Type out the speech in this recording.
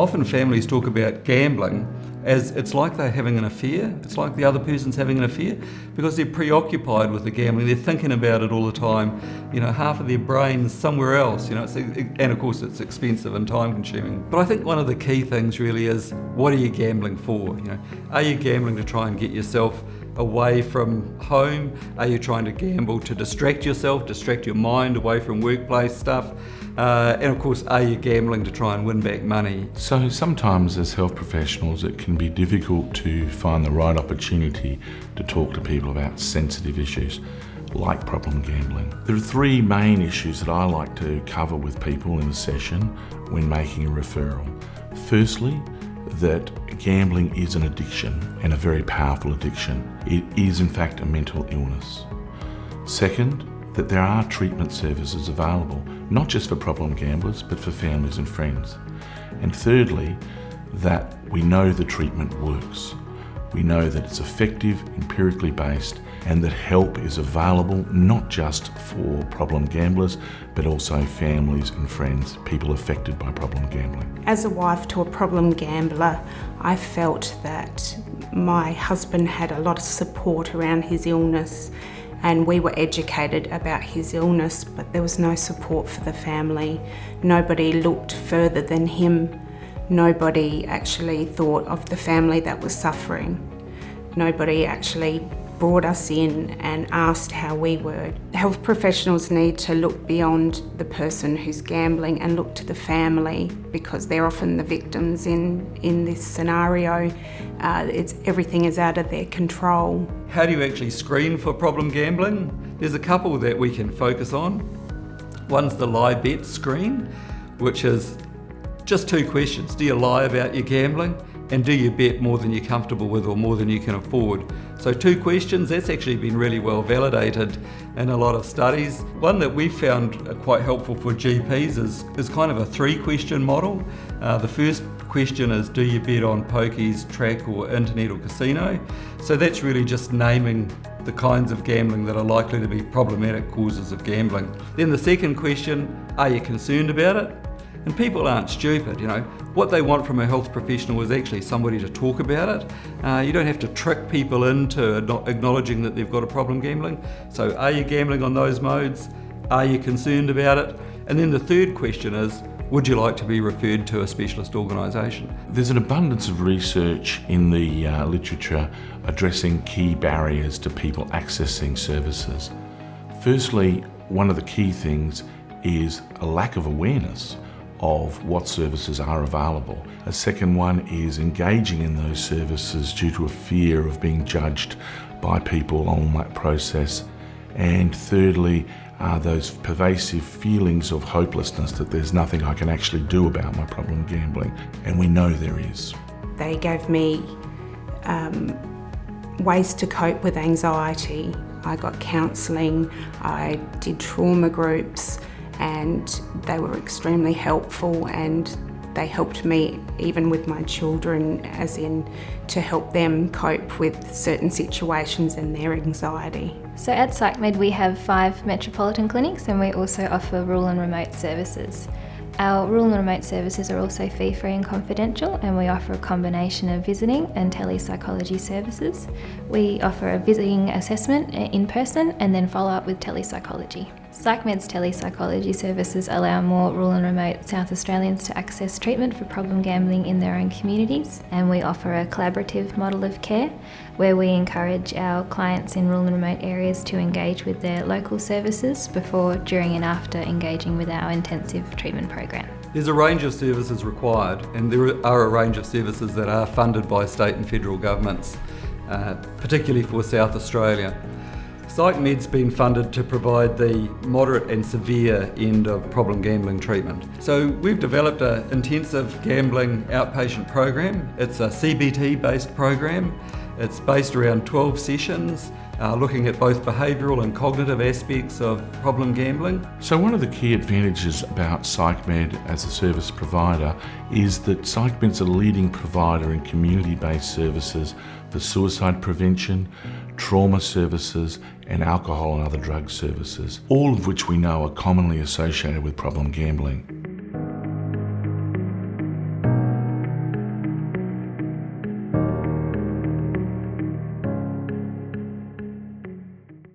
Often families talk about gambling as it's like they're having an affair, it's like the other person's having an affair, because they're preoccupied with the gambling, they're thinking about it all the time, half of their brain's somewhere else, and of course it's expensive and time consuming. But I think one of the key things really is, what are you gambling for? Are you gambling to try and get yourself away from home? Are you trying to gamble to distract yourself, distract your mind away from workplace stuff? And of course, are you gambling to try and win back money? So sometimes as health professionals it can be difficult to find the right opportunity to talk to people about sensitive issues like problem gambling. There are three main issues that I like to cover with people in a session when making a referral. Firstly, that gambling is an addiction, and a very powerful addiction. It is in fact a mental illness. Second, that there are treatment services available, not just for problem gamblers, but for families and friends. And thirdly, that we know the treatment works. We know that it's effective, empirically based, and that help is available not just for problem gamblers, but also families and friends, people affected by problem gambling. As a wife to a problem gambler, I felt that my husband had a lot of support around his illness, and we were educated about his illness, but there was no support for the family. Nobody looked further than him. Nobody actually thought of the family that was suffering. Nobody actually brought us in and asked how we were. Health professionals need to look beyond the person who's gambling and look to the family, because they're often the victims in this scenario. Everything is out of their control. How do you actually screen for problem gambling? There's a couple that we can focus on. One's the lie bet screen, which is just 2 questions. Do you lie about your gambling? And do you bet more than you're comfortable with or more than you can afford? So 2 questions, that's actually been really well validated in a lot of studies. One that we found quite helpful for GPs is kind of a 3-question model. The first question is, do you bet on pokies, track or internet or casino? So that's really just naming the kinds of gambling that are likely to be problematic causes of gambling. Then the second question, are you concerned about it? And people aren't stupid, What they want from a health professional is actually somebody to talk about it. You don't have to trick people into acknowledging that they've got a problem gambling. So are you gambling on those modes? Are you concerned about it? And then the third question is, would you like to be referred to a specialist organisation? There's an abundance of research in the literature addressing key barriers to people accessing services. Firstly, one of the key things is a lack of awareness of what services are available. A second one is engaging in those services due to a fear of being judged by people on that process. And thirdly, are those pervasive feelings of hopelessness that there's nothing I can actually do about my problem gambling, and we know there is. They gave me ways to cope with anxiety. I got counselling, I did trauma groups, and they were extremely helpful, and they helped me even with my children, as in to help them cope with certain situations and their anxiety. So at PsychMed we have 5 metropolitan clinics, and we also offer rural and remote services. Our rural and remote services are also fee-free and confidential, and we offer a combination of visiting and telepsychology services. We offer a visiting assessment in person and then follow up with telepsychology. PsychMed's telepsychology services allow more rural and remote South Australians to access treatment for problem gambling in their own communities, and we offer a collaborative model of care where we encourage our clients in rural and remote areas to engage with their local services before, during and after engaging with our intensive treatment program. There's a range of services required, and there are a range of services that are funded by state and federal governments, particularly for South Australia. PsychMed's been funded to provide the moderate and severe end of problem gambling treatment. So we've developed an intensive gambling outpatient program. It's a CBT-based program. It's based around 12 sessions, looking at both behavioural and cognitive aspects of problem gambling. So one of the key advantages about PsychMed as a service provider is that PsychMed's a leading provider in community-based services for suicide prevention, trauma services and alcohol and other drug services, all of which we know are commonly associated with problem gambling.